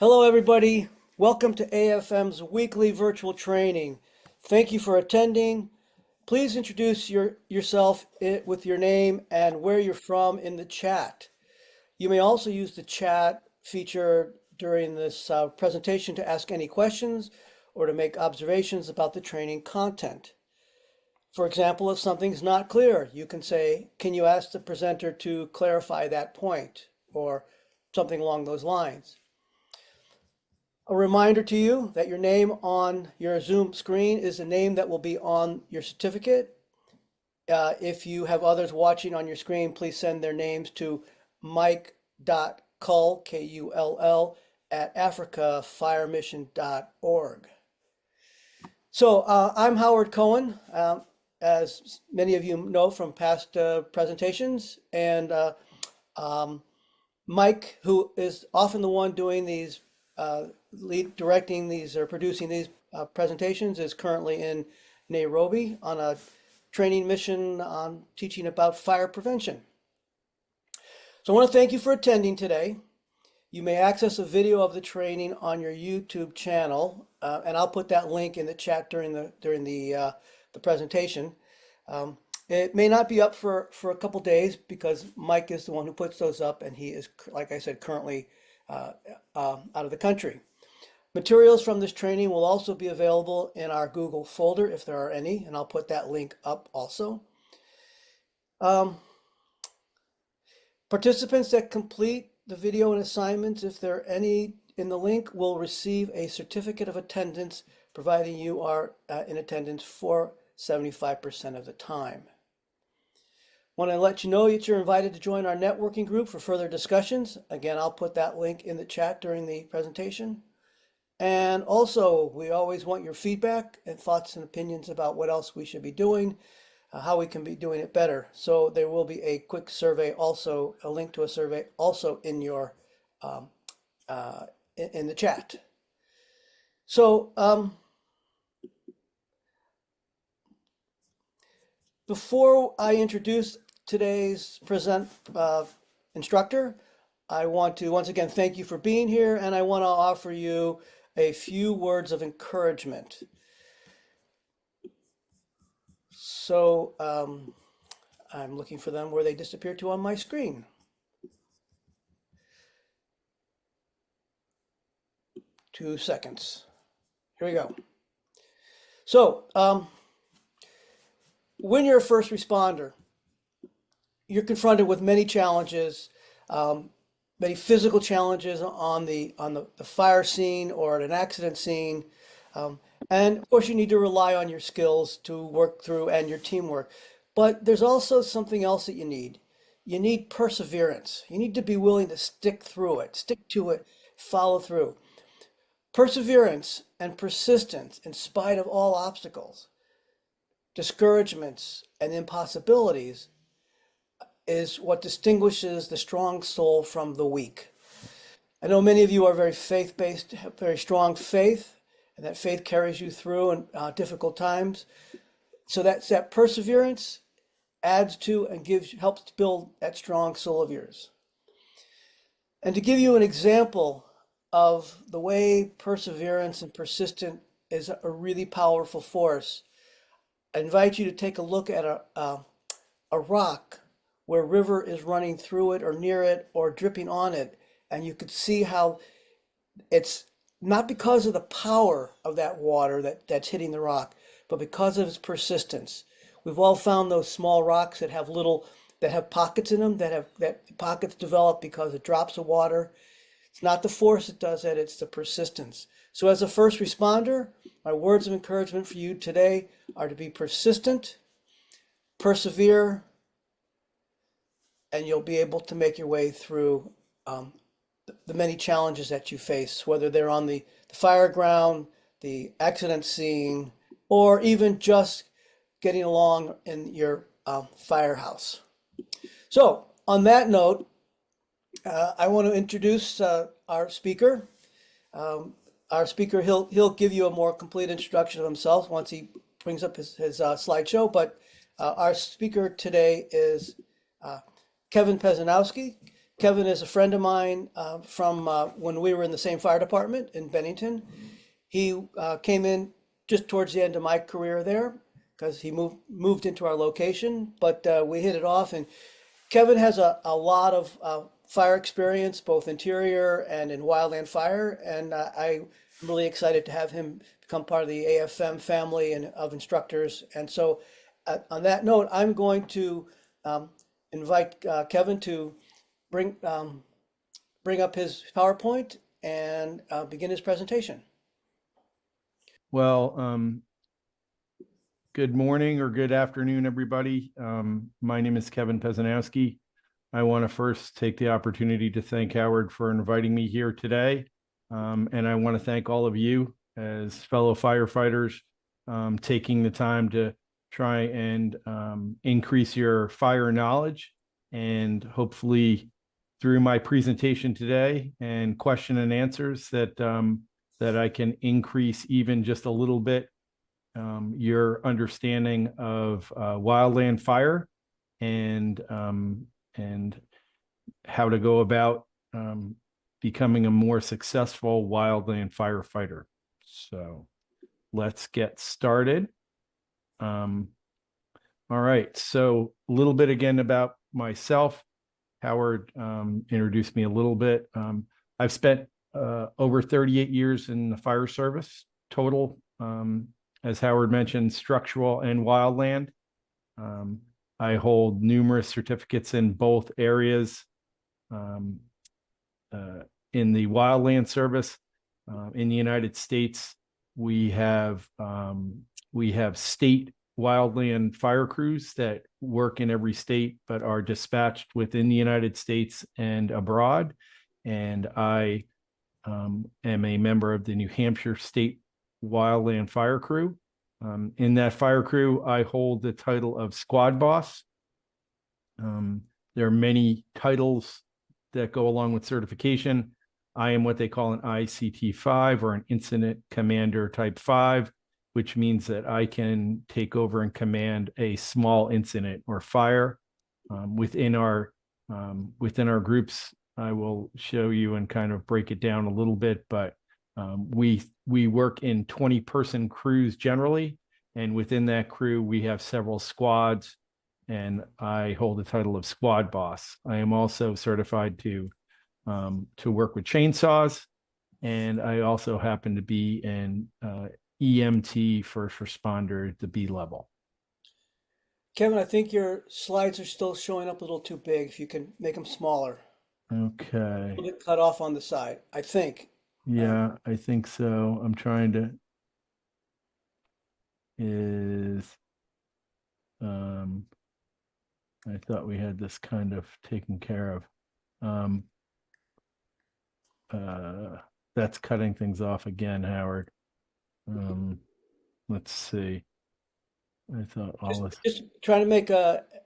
Hello, everybody. Welcome to AFM's weekly virtual training. Thank you for attending. Please introduce yourself with your name and where you're from in the chat. You may also use the chat feature during this presentation to ask any questions or to make observations about the training content. For example, if something's not clear, you can say, "Can you ask the presenter to clarify that point?" or something along those lines. A reminder to you that your name on your Zoom screen is the name that will be on your certificate. If you have others watching on your screen, please send their names to mike.kull, Kull, at africafiremission.org. So I'm Howard Cohen, as many of you know from past presentations, and Mike, who is often the one doing these directing these or producing these presentations, is currently in Nairobi on a training mission on teaching about fire prevention. So I want to thank you for attending today. You may access a video of the training on your YouTube channel, and I'll put that link in the chat during the presentation. It may not be up for a couple days because Mike is the one who puts those up, and he is, like I said, currently out of the country. Materials from this training will also be available in our Google folder if there are any, and I'll put that link up also. Participants that complete the video and assignments, if there are any in the link, will receive a certificate of attendance, providing you are in attendance for 75% of the time. Want to let you know that you're invited to join our networking group for further discussions. Again, I'll put that link in the chat during the presentation. And also, we always want your feedback and thoughts and opinions about what else we should be doing, how we can be doing it better. So there will be a quick survey also, a link to a survey also in your in the chat. So before I introduce today's instructor, I want to once again thank you for being here, and I want to offer you a few words of encouragement. So I'm looking for them where they disappear to on my screen. Two seconds. Here we go. So when you're a first responder, you're confronted with many challenges, many physical challenges on the fire scene or at an accident scene. And of course, you need to rely on your skills to work through and your teamwork. But there's also something else that you need. You need perseverance. You need to be willing to stick through it, stick to it, follow through. Perseverance and persistence in spite of all obstacles, discouragements, and impossibilities is what distinguishes the strong soul from the weak. I know many of you are very faith-based, have very strong faith, and that faith carries you through in difficult times. So that perseverance adds to and helps to build that strong soul of yours. And to give you an example of the way perseverance and persistence is a really powerful force, I invite you to take a look at a rock where a river is running through it or near it or dripping on it, and you could see how it's not because of the power of that water that's hitting the rock, but because of its persistence. We've all found those small rocks that have pockets in them, that pockets develop because of drops of water. It's not the force that does that, it's the persistence. So as a first responder, my words of encouragement for you today are to be persistent, persevere, and you'll be able to make your way through the many challenges that you face, whether they're on the fire ground, the accident scene, or even just getting along in your firehouse. So on that note, I want to introduce our speaker. He'll give you a more complete introduction of himself once he brings up his slideshow, but our speaker today is Kevin Pezanowski. Kevin is a friend of mine from when we were in the same fire department in Bennington. He came in just towards the end of my career there because he moved into our location, but we hit it off. And Kevin has a lot of fire experience, both interior and in wildland fire, and I'm really excited to have him become part of the AFM family and of instructors. And so, on that note, I'm going to um, invite Kevin to bring bring up his PowerPoint and begin his presentation. Well, good morning or good afternoon, everybody. My name is Kevin Pezanowski. I want to first take the opportunity to thank Howard for inviting me here today. And I want to thank all of you as fellow firefighters taking the time to try and increase your fire knowledge. And hopefully through my presentation today and question and answers that I can increase even just a little bit your understanding of wildland fire and how to go about becoming a more successful wildland firefighter. So let's get started. All right, so a little bit again about myself. Howard introduced me a little bit. I've spent over 38 years in the fire service total, as Howard mentioned, structural and wildland. I hold numerous certificates in both areas. In the wildland service in the United States, we have state wildland fire crews that work in every state but are dispatched within the United States and abroad. And I am a member of the New Hampshire State Wildland Fire Crew. In that fire crew, I hold the title of squad boss. There are many titles that go along with certification. I am what they call an ICT 5 or an Incident Commander Type 5, which means that I can take over and command a small incident or fire. Within our groups, I will show you and kind of break it down a little bit, but we work in 20-person crews generally, and within that crew, we have several squads, and I hold the title of squad boss. I am also certified to work with chainsaws, and I also happen to be an EMT first responder at the B level. Kevin, I think your slides are still showing up a little too big. If you can make them smaller. Okay. A little bit cut off on the side, I think. Yeah, I think so. I'm trying to I thought we had this kind of taken care of. That's cutting things off again, Howard. Let's see. I thought all this. Just trying to make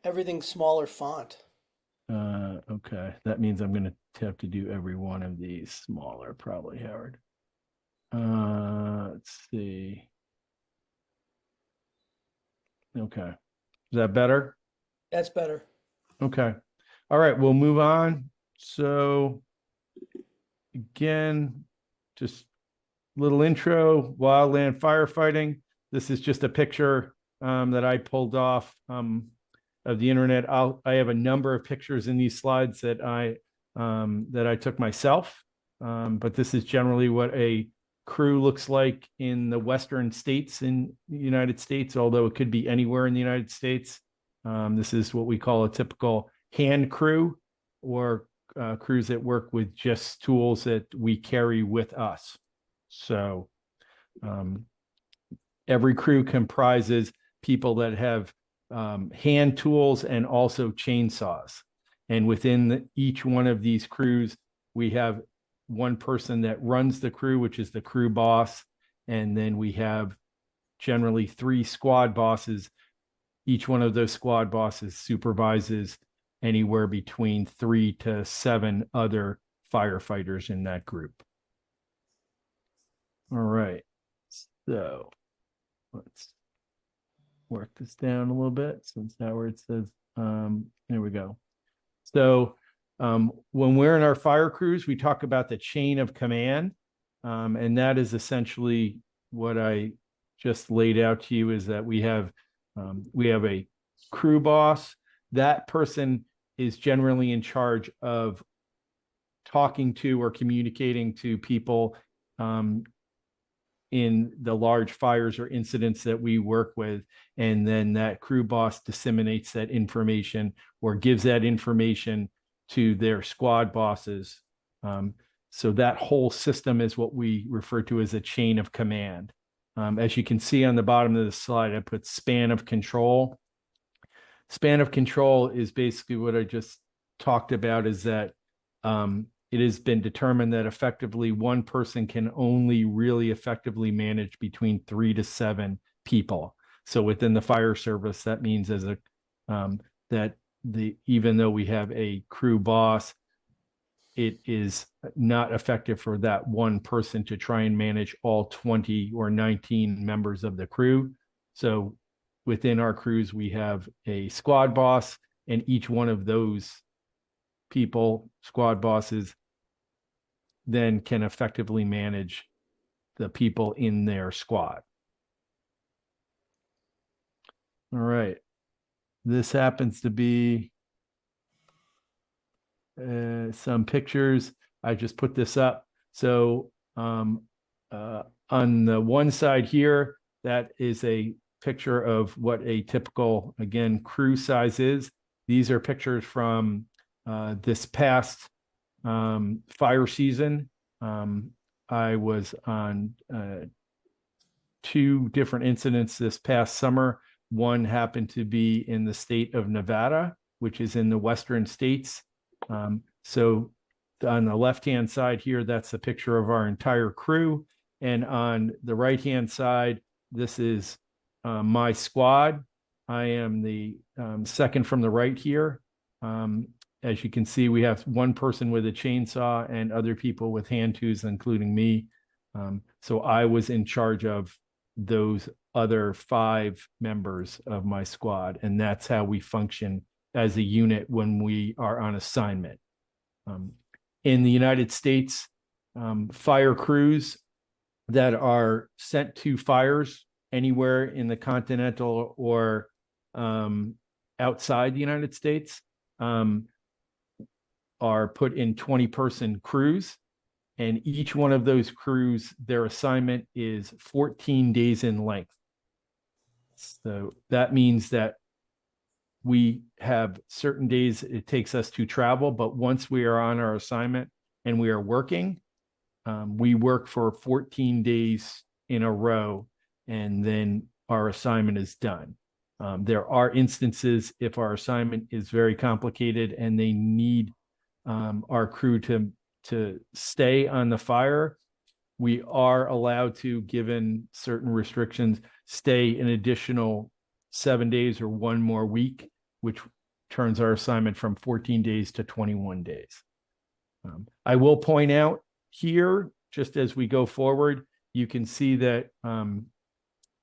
everything smaller font. Okay, that means I'm going to have to do every one of these smaller, probably, Howard. Let's see. Okay, is that better? That's better. Okay. All right, we'll move on. So again, just a little intro, wildland firefighting. This is just a picture that I pulled off of the internet. I have a number of pictures in these slides that I took myself, but this is generally what a crew looks like in the western states in the United States, although it could be anywhere in the United States. This is what we call a typical hand crew, or crews that work with just tools that we carry with us. So every crew comprises people that have hand tools and also chainsaws. And within each one of these crews, we have one person that runs the crew, which is the crew boss. And then we have generally 3 squad bosses. Each one of those squad bosses supervises anywhere between 3 to 7 other firefighters in that group. All right. So let's work this down a little bit since Howard says, there we go. So When we're in our fire crews, we talk about the chain of command. And that is essentially what I just laid out to you, is that we have a crew boss. That person is generally in charge of talking to or communicating to people in the large fires or incidents that we work with. And then that crew boss disseminates that information or gives that information to their squad bosses. So that whole system is what we refer to as a chain of command. As you can see on the bottom of the slide, I put span of control. Span of control is basically what I just talked about, is that it has been determined that effectively one person can only really effectively manage between 3 to 7 people. So within the fire service, that means even though we have a crew boss, it is not effective for that one person to try and manage all 20 or 19 members of the crew. So within our crews, we have a squad boss, and each one of those people, squad bosses, then can effectively manage the people in their squad. All right. This happens to be some pictures. I just put this up. So on the one side here, that is a picture of what a typical, again, crew size is. These are pictures from this past fire season. I was on 2 different incidents this past summer. One happened to be in the state of Nevada, which is in the western states. So on the left-hand side here, that's a picture of our entire crew. And on the right-hand side, this is my squad. I am the second from the right here. As you can see, we have one person with a chainsaw and other people with hand tools, including me. So I was in charge of those other 5 members of my squad. And that's how we function as a unit when we are on assignment. In the United States, fire crews that are sent to fires anywhere in the continental or outside the United States are put in 20-person crews. And each one of those crews, their assignment is 14 days in length. So that means that we have certain days it takes us to travel, but once we are on our assignment and we are working, we work for 14 days in a row, and then our assignment is done. There are instances if our assignment is very complicated and they need our crew to stay on the fire, we are allowed to, given certain restrictions, stay an additional 7 days or 1 more week, which turns our assignment from 14 days to 21 days. I will point out here, just as we go forward, you can see that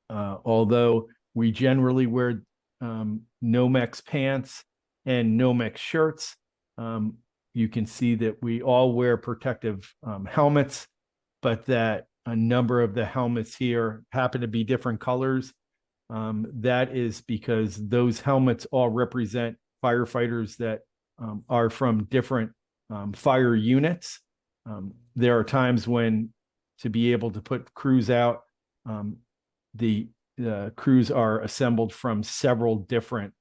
although we generally wear Nomex pants and Nomex shirts, you can see that we all wear protective helmets, but that a number of the helmets here happen to be different colors. That is because those helmets all represent firefighters that are from different fire units. There are times when, to be able to put crews out, the crews are assembled from several different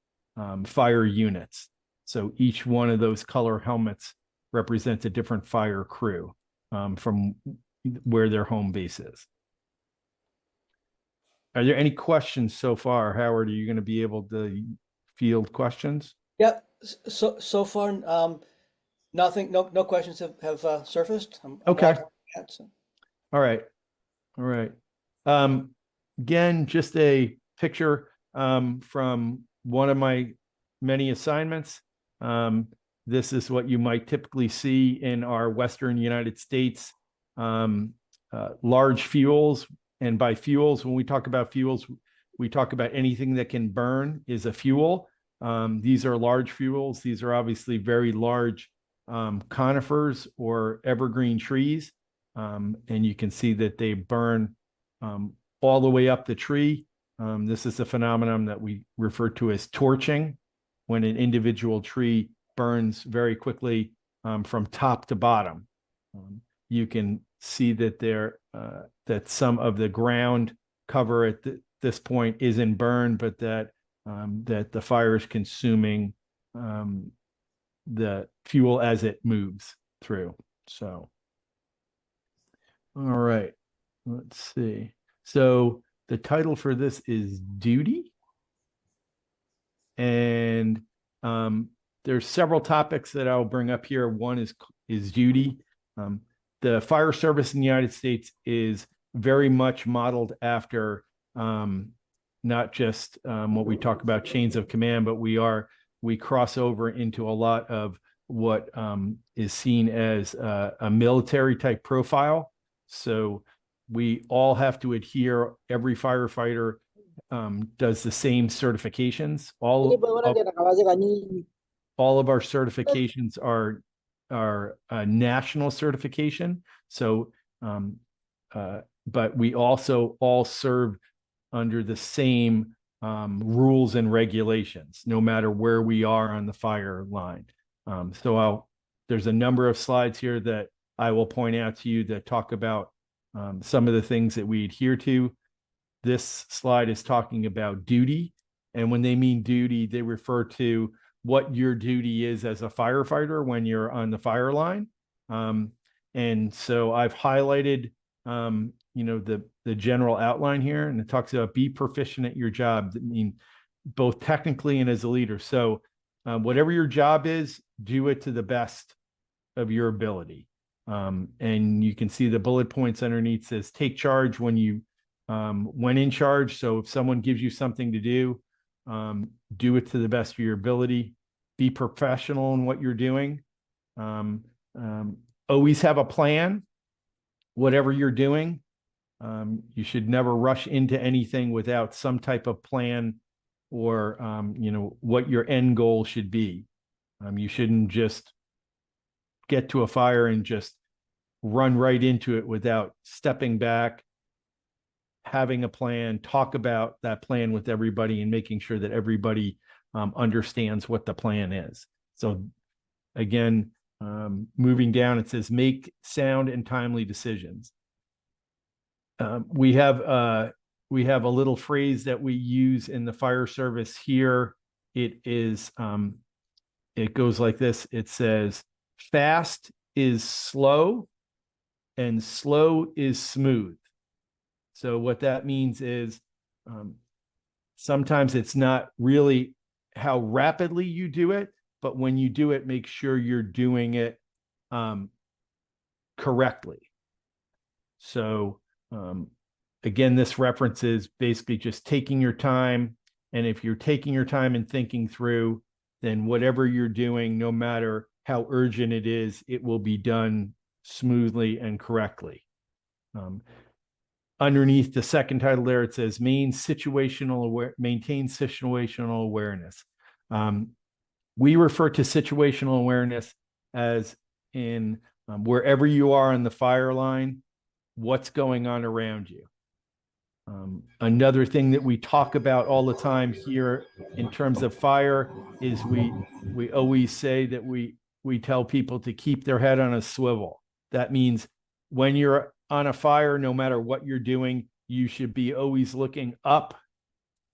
fire units. So each one of those color helmets represents a different fire crew from where their home base is. Are there any questions so far, Howard? Are you going to be able to field questions? Yep. So far, nothing. No questions have surfaced. I'm Okay. So. All right. Again, just a picture from one of my many assignments. This is what you might typically see in our Western United States. Large fuels. And by fuels, when we talk about fuels, we talk about anything that can burn is a fuel. These are large fuels. These are obviously very large conifers or evergreen trees. And you can see that they burn all the way up the tree. This is a phenomenon that we refer to as torching, when an individual tree burns very quickly from top to bottom. You can see that that some of the ground cover at this point isn't burned, but that the fire is consuming the fuel as it moves through. So, all right, let's see. So the title for this is Duty. And there's several topics that I'll bring up here. One is duty. The fire service in the United States is very much modeled after not just what we talk about chains of command, but we cross over into a lot of what is seen as a military type profile. So we all have to adhere. Every firefighter does the same certifications. All of our certifications are a national certification. So, but we also all serve under the same rules and regulations, no matter where we are on the fire line. So there's a number of slides here that I will point out to you that talk about some of the things that we adhere to. This slide is talking about duty. And when they mean duty, they refer to what your duty is as a firefighter when you're on the fire line. And so I've highlighted, the general outline here, and it talks about be proficient at your job. I mean, both technically and as a leader. So whatever your job is, do it to the best of your ability. And you can see the bullet points underneath says take charge when in charge. So if someone gives you something to do it to the best of your ability. Be professional in what you're doing. Always have a plan. Whatever you're doing, you should never rush into anything without some type of plan or what your end goal should be. You shouldn't just get to a fire and just run right into it without stepping back, having a plan, talk about that plan with everybody, and making sure that everybody understands what the plan is. So again, moving down, it says make sound and timely decisions. We have a little phrase that we use in the fire service here. It goes like this. It says fast is slow and slow is smooth. So what that means is sometimes it's not really how rapidly you do it, but when you do it, make sure you're doing it correctly. So again, this reference is basically just taking your time. And if you're taking your time and thinking through, then whatever you're doing, no matter how urgent it is, it will be done smoothly and correctly. Underneath the second title there, it says maintain situational awareness. We refer to situational awareness as in wherever you are on the fire line, what's going on around you. Another thing that we talk about all the time here in terms of fire is we always say that we tell people to keep their head on a swivel. That means when you're on a fire, no matter what you're doing, you should be always looking up,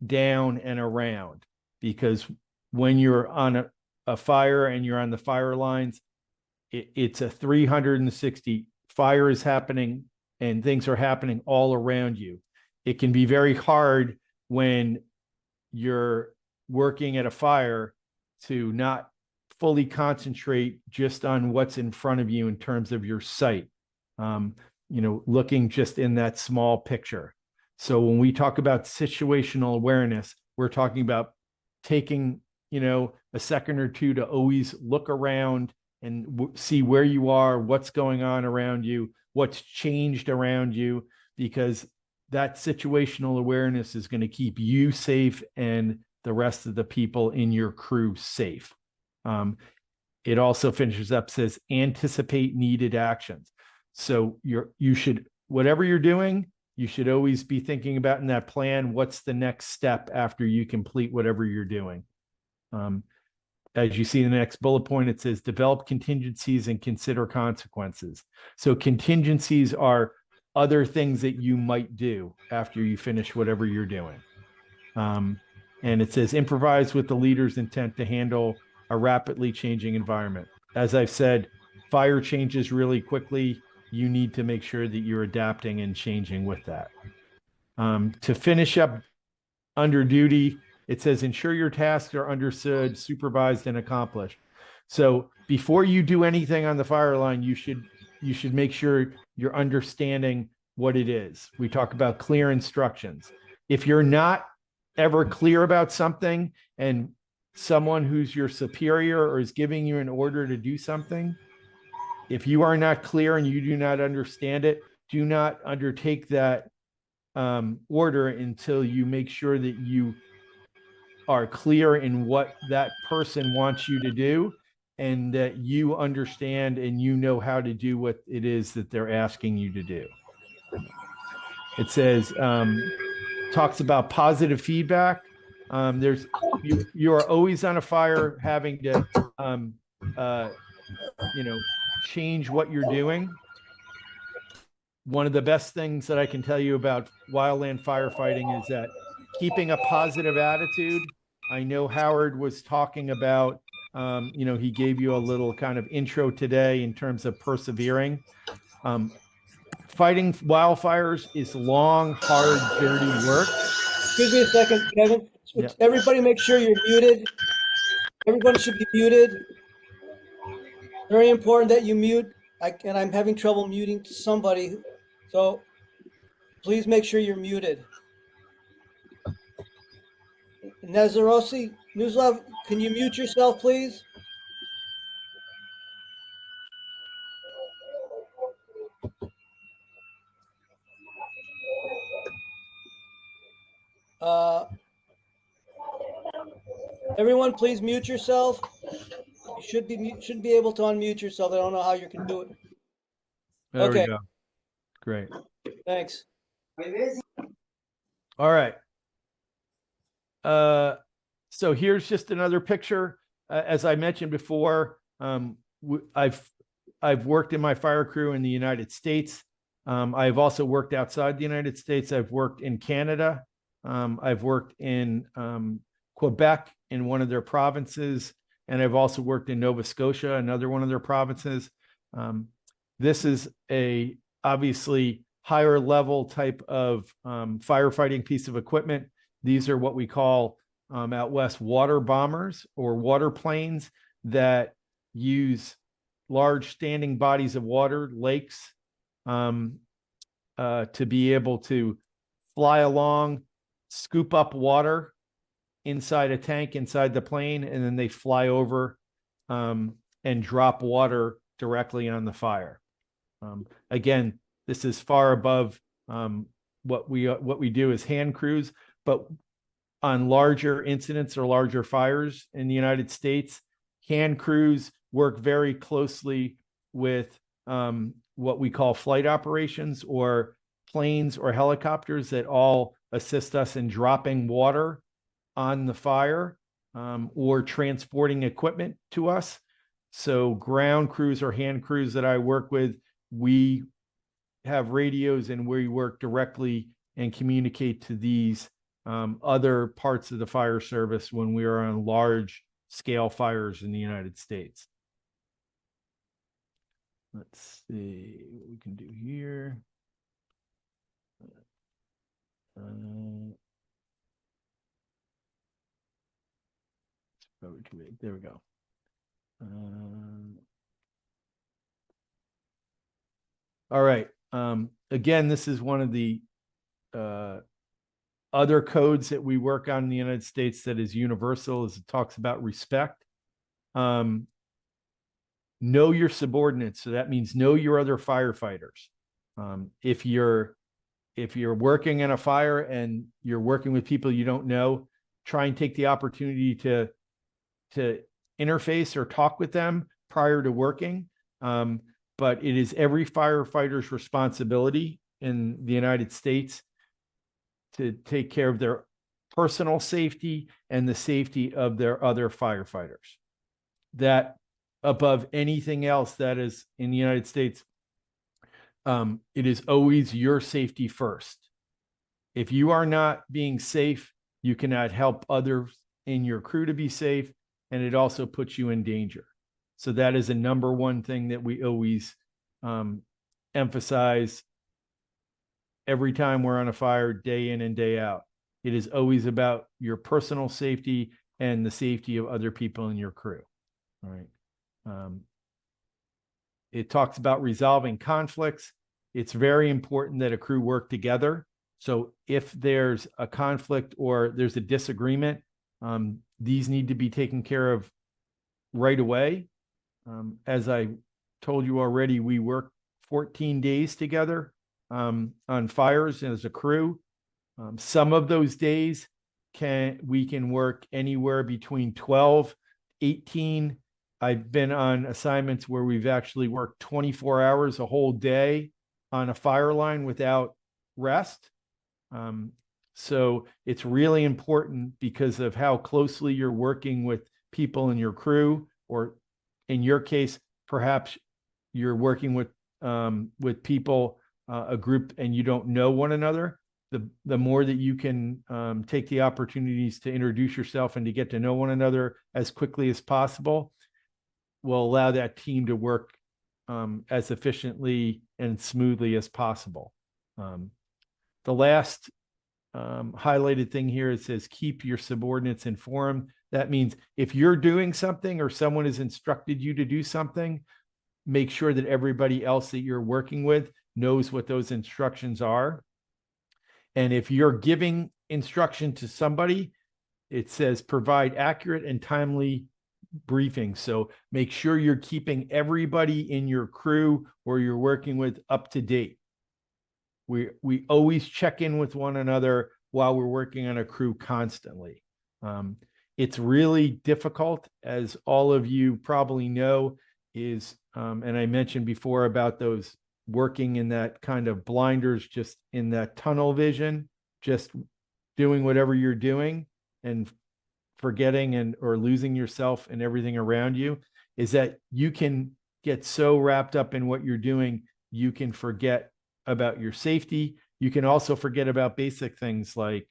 down, and around, because when you're on a fire and you're on the fire lines, it's a 360. Fire is happening and things are happening all around you. It can be very hard when you're working at a fire to not fully concentrate just on what's in front of you in terms of your sight, looking just in that small picture. So when we talk about situational awareness, we're talking about taking, a second or two to always look around and see where you are, what's going on around you, what's changed around you, because that situational awareness is going to keep you safe and the rest of the people in your crew safe. It also finishes up, says anticipate needed actions. So you should, whatever you're doing, you should always be thinking about in that plan, what's the next step after you complete whatever you're doing. As you see in the next bullet point, it says develop contingencies and consider consequences. So contingencies are other things that you might do after you finish whatever you're doing. And it says improvise with the leader's intent to handle a rapidly changing environment. As I've said, fire changes really quickly. You need to make sure that you're adapting and changing with that. To finish up under duty, it says ensure your tasks are understood, supervised, and accomplished. So before you do anything on the fire line, you should make sure you're understanding what it is. We talk about clear instructions. If you're not ever clear about something and someone who's your superior or is giving you an order to do something, if you are not clear and you do not understand it, do not undertake that order until you make sure that you are clear in what that person wants you to do and that you understand and you know how to do what it is that they're asking you to do. It says, talks about positive feedback. You are always on a fire having to, change what you're doing. One of the best things that I can tell you about wildland firefighting is that keeping a positive attitude. I know Howard was talking about, he gave you a little kind of intro today in terms of persevering. Fighting wildfires is long, hard, dirty work. Excuse me a second, Kevin. Yeah. Everybody make sure you're muted. Everybody should be muted. Very important that you mute. And I'm having trouble muting somebody. So please make sure you're muted. Nazarosi, Nuzlov, can you mute yourself, please? Everyone, please mute yourself. You should be able to unmute yourself. I don't know how you can do it. There Okay. we go. Great. Thanks. All right. So here's just another picture. As I mentioned before, I've worked in my fire crew in the United States. I've also worked outside the United States. I've worked in Canada. I've worked in Quebec in one of their provinces, and I've also worked in Nova Scotia, another one of their provinces. This is a obviously higher level type of firefighting piece of equipment. These are what we call out west water bombers or water planes that use large standing bodies of water, lakes, to be able to fly along, scoop up water inside a tank inside the plane, and then they fly over and drop water directly on the fire. Again, this is far above what we do as hand crews, but on larger incidents or larger fires in the United States, hand crews work very closely with what we call flight operations or planes or helicopters that all assist us in dropping water on the fire or transporting equipment to us. So ground crews or hand crews that I work with, we have radios and we work directly and communicate to these other parts of the fire service when we are on large scale fires in the United States. Let's see what we can do here. There we go. All right. Again, this is one of the other codes that we work on in the United States that is universal, as it talks about respect. Know your subordinates. So that means know your other firefighters. If you're working in a fire and you're working with people you don't know, try and take the opportunity to interface or talk with them, prior to working. But it is every firefighter's responsibility in the United States to take care of their personal safety and the safety of their other firefighters. That above anything else that is in the United States, it is always your safety first. If you are not being safe, you cannot help others in your crew to be safe, and it also puts you in danger. So that is a number one thing that we always emphasize every time we're on a fire, day in and day out. It is always about your personal safety and the safety of other people in your crew. All right. It talks about resolving conflicts. It's very important that a crew work together. So if there's a conflict or there's a disagreement, these need to be taken care of right away. As I told you already, we work 14 days together on fires as a crew. Some of those days we can work anywhere between 12, 18. I've been on assignments where we've actually worked 24 hours, a whole day on a fire line without rest. So it's really important because of how closely you're working with people in your crew, or in your case, perhaps you're working with people, a group, and you don't know one another. The more that you can take the opportunities to introduce yourself and to get to know one another as quickly as possible will allow that team to work as efficiently and smoothly as possible. The last highlighted thing here, it says keep your subordinates informed. That means if you're doing something or someone has instructed you to do something, make sure that everybody else that you're working with knows what those instructions are. And if you're giving instruction to somebody, it says provide accurate and timely briefing. So make sure you're keeping everybody in your crew or you're working with up to date. We always check in with one another while we're working on a crew constantly. It's really difficult, as all of you probably know, and I mentioned before about those working in that kind of blinders, just in that tunnel vision, just doing whatever you're doing and forgetting or losing yourself and everything around you, is that you can get so wrapped up in what you're doing, you can forget about your safety. You can also forget about basic things like,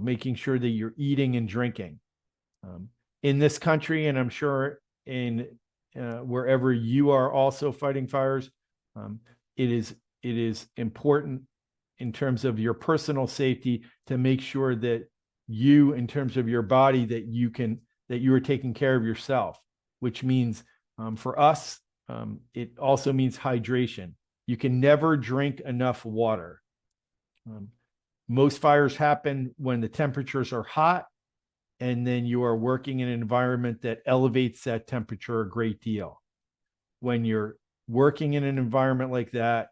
making sure that you're eating and drinking. In this country, and I'm sure in wherever you are also fighting fires, it is important in terms of your personal safety to make sure that you, in terms of your body, that you are taking care of yourself, which means for us, it also means hydration. You can never drink enough water. Most fires happen when the temperatures are hot, and then you are working in an environment that elevates that temperature a great deal. When you're working in an environment like that,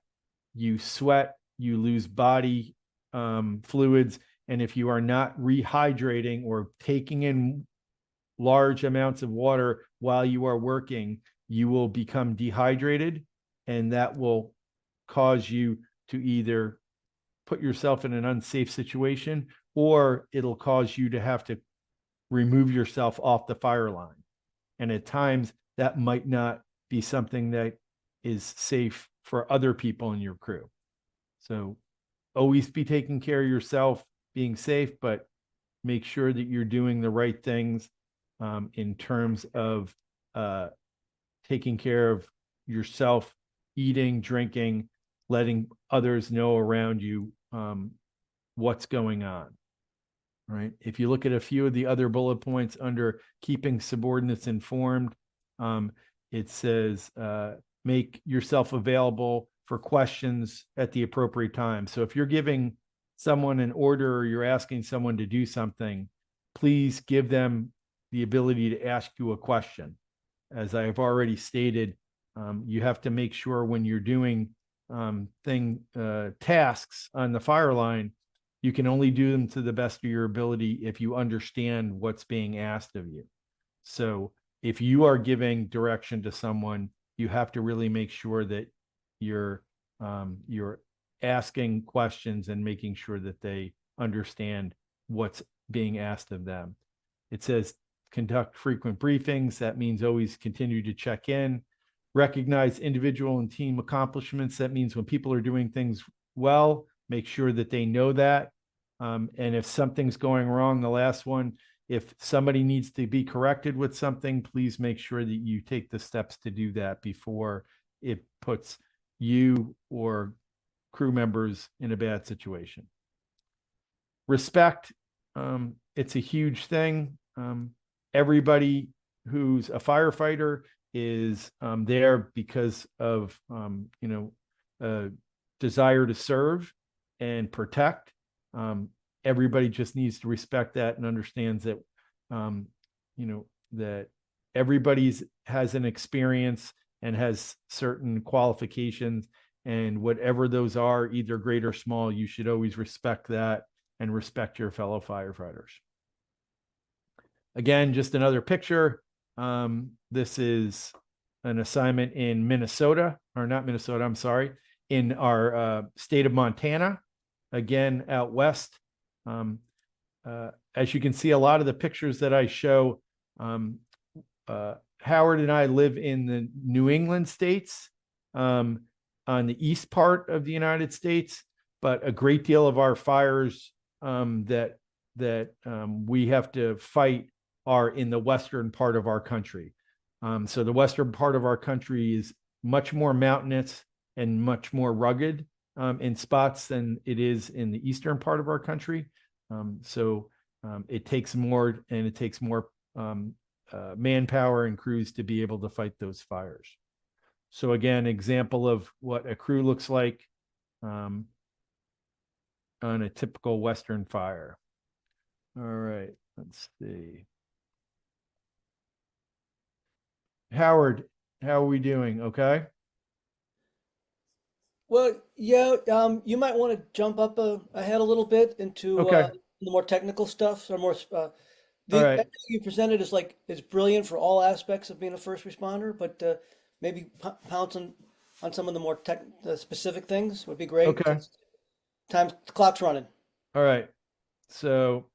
you sweat, you lose body fluids, and if you are not rehydrating or taking in large amounts of water while you are working, you will become dehydrated, and that will cause you to either put yourself in an unsafe situation, or it'll cause you to have to remove yourself off the fire line. And at times that might not be something that is safe for other people in your crew. So always be taking care of yourself, being safe, but make sure that you're doing the right things in terms of taking care of yourself, eating, drinking, letting others know around you what's going on. Right. If you look at a few of the other bullet points under keeping subordinates informed, it says make yourself available for questions at the appropriate time. So if you're giving someone an order or you're asking someone to do something, please give them the ability to ask you a question. As I have already stated, you have to make sure when you're doing tasks on the fire line, you can only do them to the best of your ability if you understand what's being asked of you. So if you are giving direction to someone, you have to really make sure that you're asking questions and making sure that they understand what's being asked of them. It says conduct frequent briefings. That means always continue to check in. Recognize individual and team accomplishments. That means when people are doing things well, make sure that they know that. And if something's going wrong, the last one, if somebody needs to be corrected with something, please make sure that you take the steps to do that before it puts you or crew members in a bad situation. Respect, it's a huge thing. Everybody who's a firefighter is there because of desire to serve and protect. Everybody just needs to respect that and understands that that everybody's has an experience and has certain qualifications, and whatever those are, either great or small, you should always respect that and respect your fellow firefighters. Again, just another picture. This is an assignment in Minnesota, or not Minnesota, I'm sorry, in our state of Montana, again, out west. As you can see, a lot of the pictures that I show, Howard and I live in the New England states, on the east part of the United States, but a great deal of our fires that we have to fight are in the western part of our country. So the western part of our country is much more mountainous and much more rugged in spots than it is in the eastern part of our country. It takes more, and it takes more manpower and crews to be able to fight those fires. So again, example of what a crew looks like on a typical Western fire. All right, let's see. Howard, how are we doing? Okay. Well, yeah, you might want to jump up ahead a little bit into Okay. the more technical stuff, or more All right. everything you presented is brilliant for all aspects of being a first responder, but maybe pounce on some of the more the specific things would be great. Okay. The clock's running. All right. So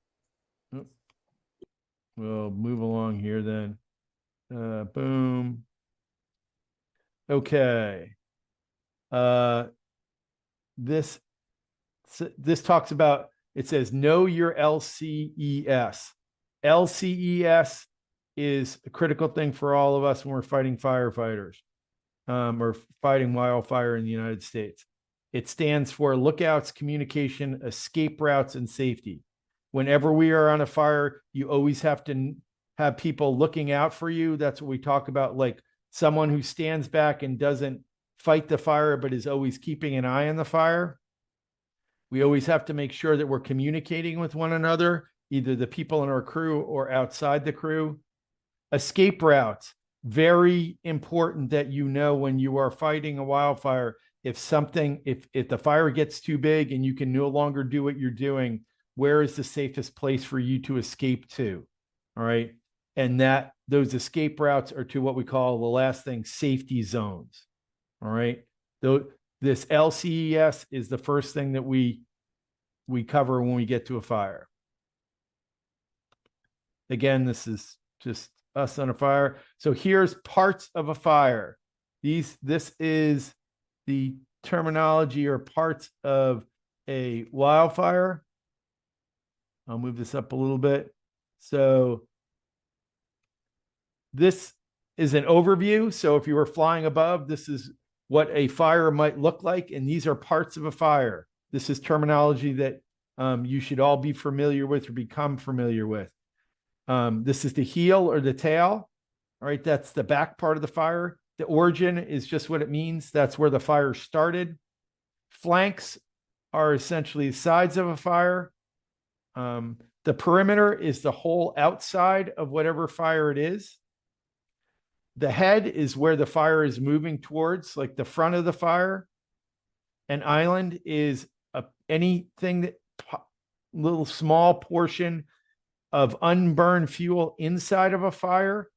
we'll move along here then. Boom. Okay. This talks about, it says know your LCES. LCES is a critical thing for all of us when we're fighting firefighters, or fighting wildfire in the United States. It stands for lookouts, communication, escape routes, and safety. Whenever we are on a fire, you always have to have people looking out for you. That's what we talk about, like someone who stands back and doesn't fight the fire, but is always keeping an eye on the fire. We always have to make sure that we're communicating with one another, either the people in our crew or outside the crew. Escape routes, very important that you know when you are fighting a wildfire, if the fire gets too big and you can no longer do what you're doing, where is the safest place for you to escape to? All right. And those escape routes are to what we call, the last thing, safety zones. All right. This LCES is the first thing that we cover when we get to a fire. Again, this is just us on a fire. So here's parts of a fire. This is the terminology or parts of a wildfire. I'll move this up a little bit. So this is an overview. So if you were flying above, this is what a fire might look like. And these are parts of a fire. This is terminology that you should all be familiar with or become familiar with. This is the heel or the tail. All right, that's the back part of the fire. The origin is just what it means. That's where the fire started. Flanks are essentially the sides of a fire. The perimeter is the whole outside of whatever fire it is. The head is where the fire is moving towards, like the front of the fire. An island is anything that little small portion of unburned fuel inside of a fire.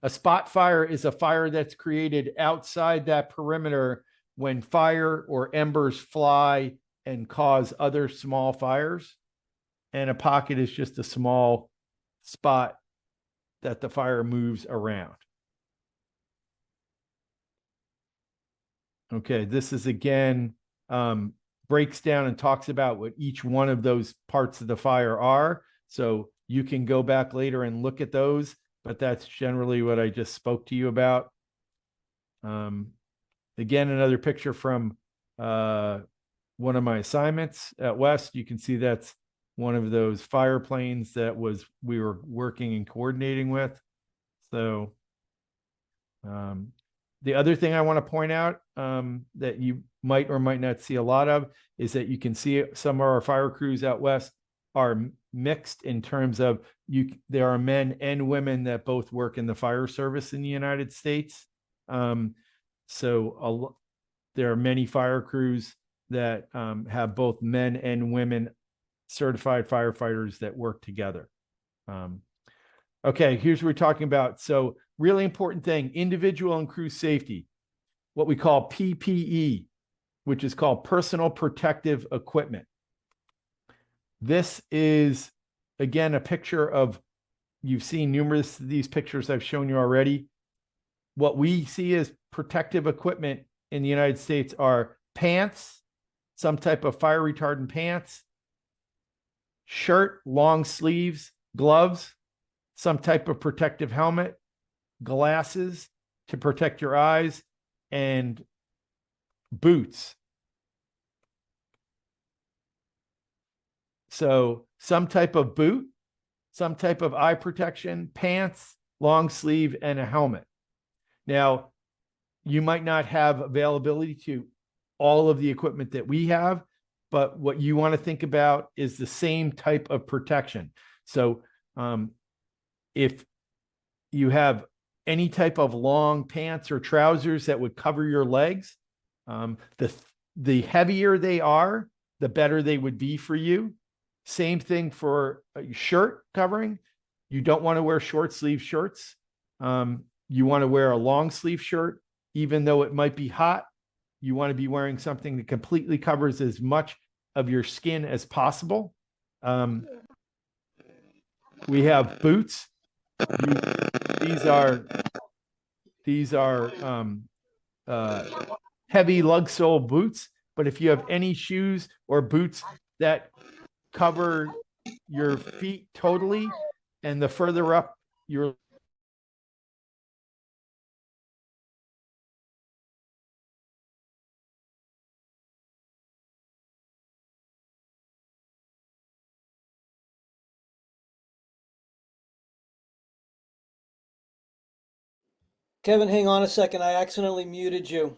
A spot fire is a fire that's created outside that perimeter when fire or embers fly and cause other small fires. And a pocket is just a small spot that the fire moves around. Okay, this is again, breaks down and talks about what each one of those parts of the fire are. So you can go back later and look at those, but that's generally what I just spoke to you about. Again, another picture from one of my assignments at West. You can see that's one of those fire planes that we were working and coordinating with. So the other thing I want to point out that you might or might not see a lot of is that you can see some of our fire crews out West are mixed in terms of there are men and women that both work in the fire service in the United States. So there are many fire crews that have both men and women certified firefighters that work together. Okay, here's what we're talking about. So really important thing, individual and crew safety, what we call PPE, which is called personal protective equipment. This is, again, a picture of, you've seen numerous of these pictures I've shown you already. What we see as protective equipment in the United States are pants, some type of fire retardant pants, shirt, long sleeves, gloves, some type of protective helmet, glasses to protect your eyes, and boots. So some type of boot, some type of eye protection, pants, long sleeve, and a helmet. Now, you might not have availability to all of the equipment that we have, but what you want to think about is the same type of protection. So if you have any type of long pants or trousers that would cover your legs, the heavier they are, the better they would be for you. Same thing for a shirt covering. You don't want to wear short sleeve shirts. You want to wear a long sleeve shirt, even though it might be hot. You want to be wearing something that completely covers as much of your skin as possible. We have boots. These are heavy lug sole boots. But if you have any shoes or boots that cover your feet totally, and the further up your Kevin, hang on a second. I accidentally muted you.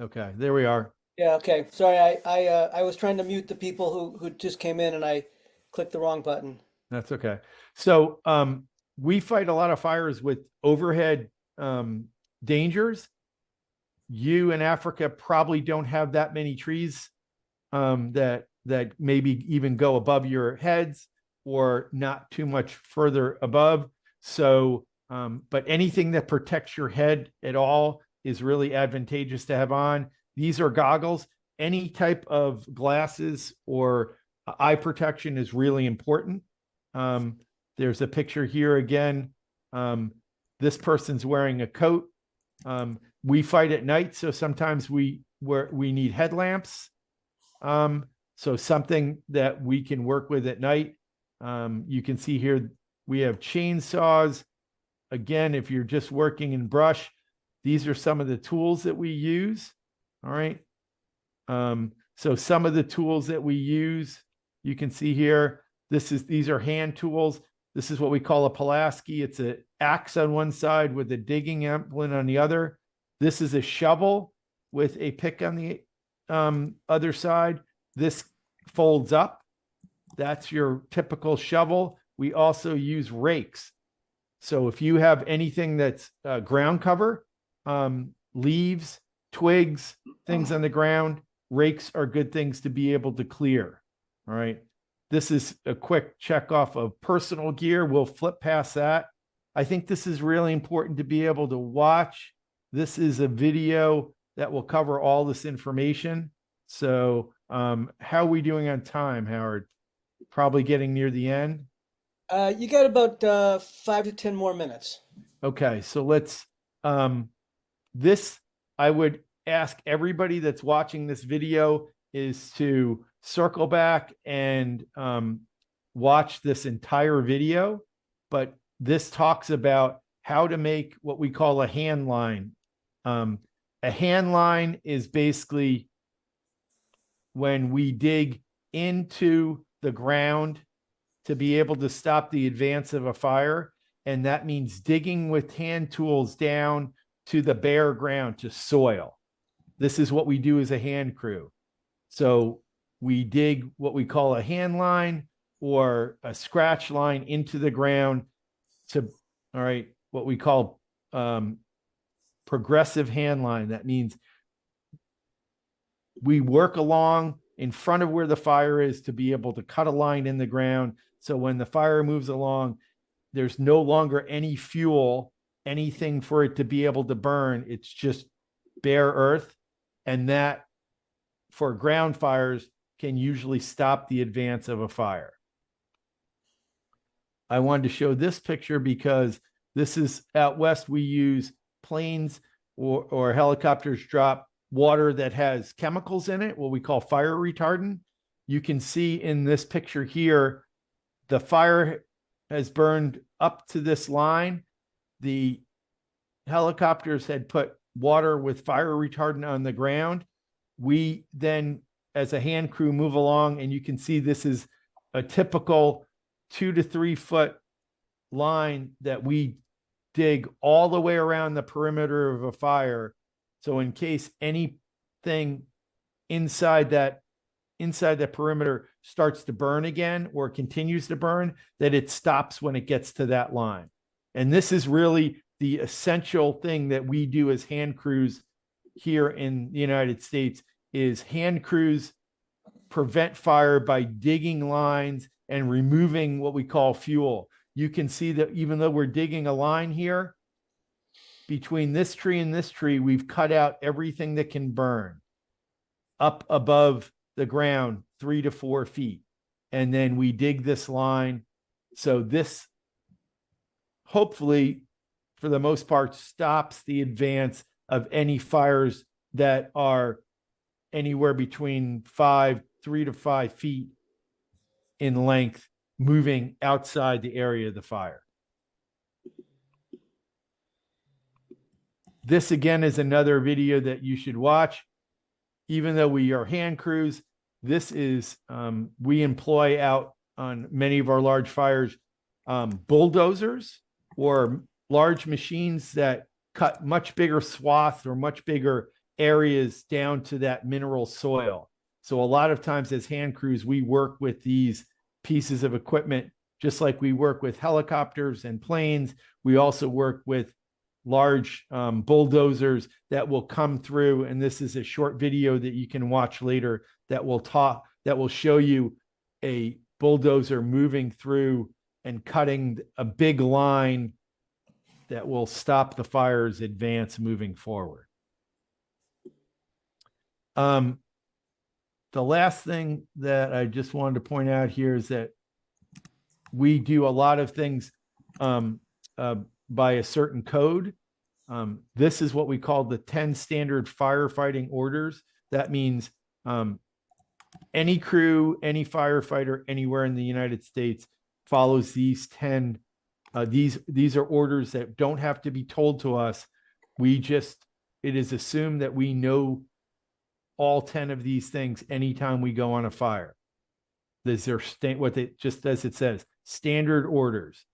Okay, there we are. Yeah, okay. Sorry, I was trying to mute the people who just came in and I clicked the wrong button. That's okay. So we fight a lot of fires with overhead dangers. You in Africa probably don't have that many trees that maybe even go above your heads or not too much further above. So, but anything that protects your head at all is really advantageous to have on. These are goggles. Any type of glasses or eye protection is really important. There's a picture here again. This person's wearing a coat. We fight at night, so sometimes we need headlamps. So something that we can work with at night. You can see here we have chainsaws. Again, if you're just working in brush, these are some of the tools that we use. All right. So some of the tools that we use, you can see here, these are hand tools. This is what we call a Pulaski. It's an axe on one side with a digging implement on the other. This is a shovel with a pick on the other side. This folds up. That's your typical shovel. We also use rakes. So if you have anything that's ground cover, leaves, twigs, things on the ground, rakes are good things to be able to clear. All right. This is a quick check off of personal gear. We'll flip past that. I think this is really important to be able to watch. This is a video that will cover all this information. So how are we doing on time, Howard? Probably getting near the end. You got about 5 to 10 more minutes. Okay, so let's this I would ask everybody that's watching this video is to circle back and watch this entire video, but this talks about how to make what we call a hand line. A hand line is basically when we dig into the ground to be able to stop the advance of a fire. And that means digging with hand tools down to the bare ground, to soil. This is what we do as a hand crew. So we dig what we call a hand line or a scratch line into the ground to, all right, what we call progressive hand line. That means we work along in front of where the fire is to be able to cut a line in the ground. So when the fire moves along, there's no longer any fuel, anything for it to be able to burn. It's just bare earth. And that, for ground fires, can usually stop the advance of a fire. I wanted to show this picture because this is out west. We use planes or helicopters drop water that has chemicals in it, what we call fire retardant. You can see in this picture here, the fire has burned up to this line. The helicopters had put water with fire retardant on the ground. We then, as a hand crew, move along, and you can see this is a typical 2 to 3 foot line that we dig all the way around the perimeter of a fire. So in case anything inside that perimeter starts to burn again or continues to burn, that it stops when it gets to that line. And this is really the essential thing that we do as hand crews here in the United States. Is hand crews prevent fire by digging lines and removing what we call fuel. You can see that even though we're digging a line here, between this tree and this tree, we've cut out everything that can burn up above the ground 3 to 4 feet. And then we dig this line. So this, hopefully, for the most part, stops the advance of any fires that are anywhere between 3 to 5 feet in length, moving outside the area of the fire. This again is another video that you should watch. Even though we are hand crews, this is, we employ out on many of our large fires, bulldozers or large machines that cut much bigger swaths or much bigger areas down to that mineral soil. So a lot of times as hand crews, we work with these pieces of equipment, just like we work with helicopters and planes. We also work with large bulldozers that will come through. And this is a short video that you can watch later that will show you a bulldozer moving through and cutting a big line that will stop the fire's advance moving forward. The last thing that I just wanted to point out here is that we do a lot of things by a certain code. This is what we call the 10 standard firefighting orders. That means any crew, any firefighter anywhere in the United States follows these 10. These are orders that don't have to be told to us. It is assumed that we know all 10 of these things anytime we go on a fire. These are just as it says, standard orders.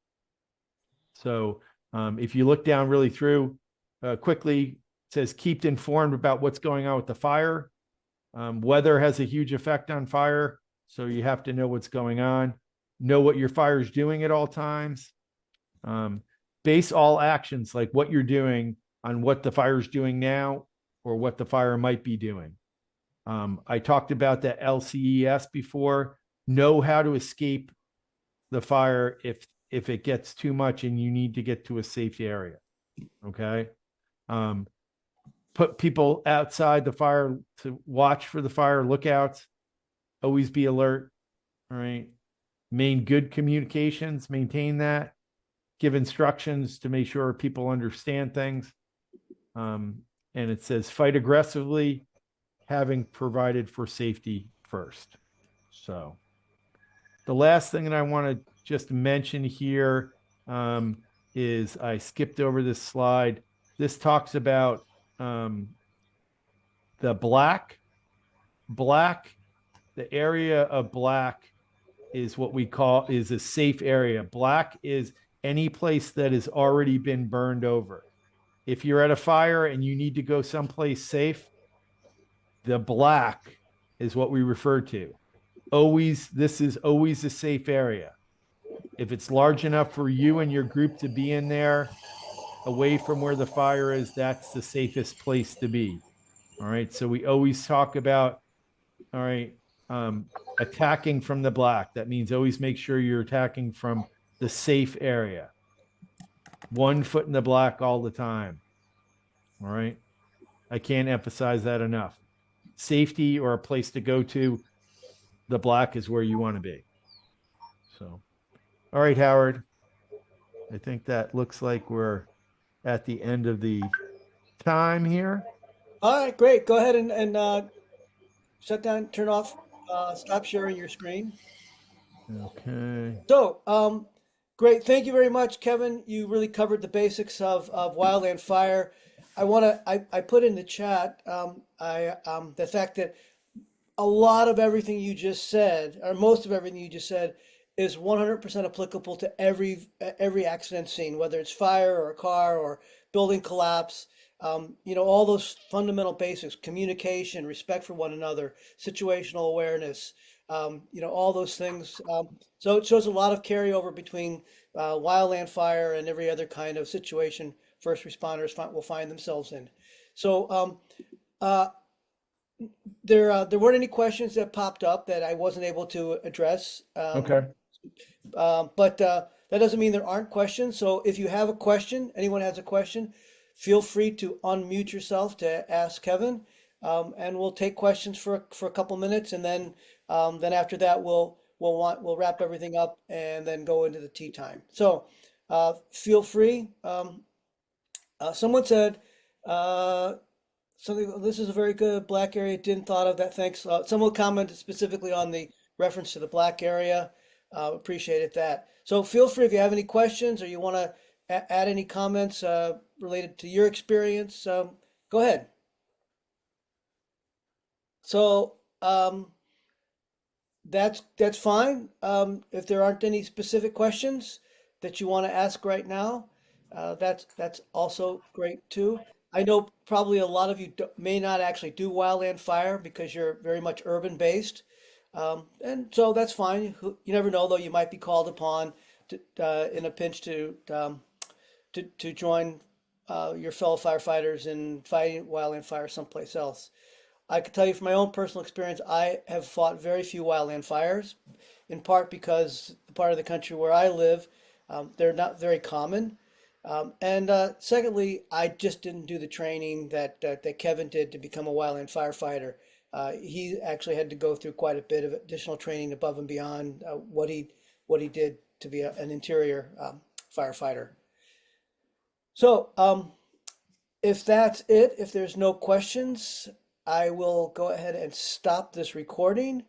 So if you look down really through quickly, it says keep informed about what's going on with the fire. Weather has a huge effect on fire, so you have to know what's going on. Know what your fire is doing at all times. Base all actions, like what you're doing, on what the fire is doing now or what the fire might be doing. I talked about that LCES before. Know how to escape the fire if it gets too much and you need to get to a safe area. Okay. Put people outside the fire to watch for the fire, lookouts, always be alert. All right. Maintain good communications, maintain that, give instructions to make sure people understand things. And it says fight aggressively, having provided for safety first. So the last thing that I want to just mention here is I skipped over this slide. This talks about the black, the area of black is what we call is a safe area. Black is any place that has already been burned over. If you're at a fire and you need to go someplace safe, the black is what we refer to. This is always a safe area. If it's large enough for you and your group to be in there, away from where the fire is, that's the safest place to be. All right. So we always talk about, all right, attacking from the black. That means always make sure you're attacking from the safe area. 1 foot in the black all the time. All right. I can't emphasize that enough. Safety or a place to go to, the black is where you want to be. So, all right, Howard. I think that looks like we're at the end of the time here. All right, great. Go ahead and shut down, turn off, stop sharing your screen. Okay. So, great. Thank you very much, Kevin. You really covered the basics of Wildland Fire. I put in the chat the fact that a lot of everything you just said, or most of everything you just said, is 100% applicable to every accident scene, whether it's fire or a car or building collapse. All those fundamental basics: communication, respect for one another, situational awareness. All those things. So it shows a lot of carryover between wildland fire and every other kind of situation first responders will find themselves in. So there weren't any questions that popped up that I wasn't able to address. Okay. But that doesn't mean there aren't questions. So if you have a question, anyone has a question, feel free to unmute yourself to ask Kevin, and we'll take questions for a couple minutes, and then after that we'll wrap everything up and then go into the tea time. So feel free. Someone said something. This is a very good black area. Didn't thought of that. Thanks. Someone commented specifically on the reference to the black area. Appreciated that. So feel free if you have any questions or you want to add any comments related to your experience. Go ahead. So that's fine. If there aren't any specific questions that you want to ask right now, that's also great too. I know probably a lot of you may not actually do wildland fire because you're very much urban based. And so that's fine. You never know, though. You might be called upon in a pinch to join your fellow firefighters in fighting wildland fire someplace else. I can tell you from my own personal experience, I have fought very few wildland fires, in part because the part of the country where I live, they're not very common. And secondly, I just didn't do the training that Kevin did to become a wildland firefighter. He actually had to go through quite a bit of additional training above and beyond what he did to be an interior firefighter. So if that's it, if there's no questions, I will go ahead and stop this recording.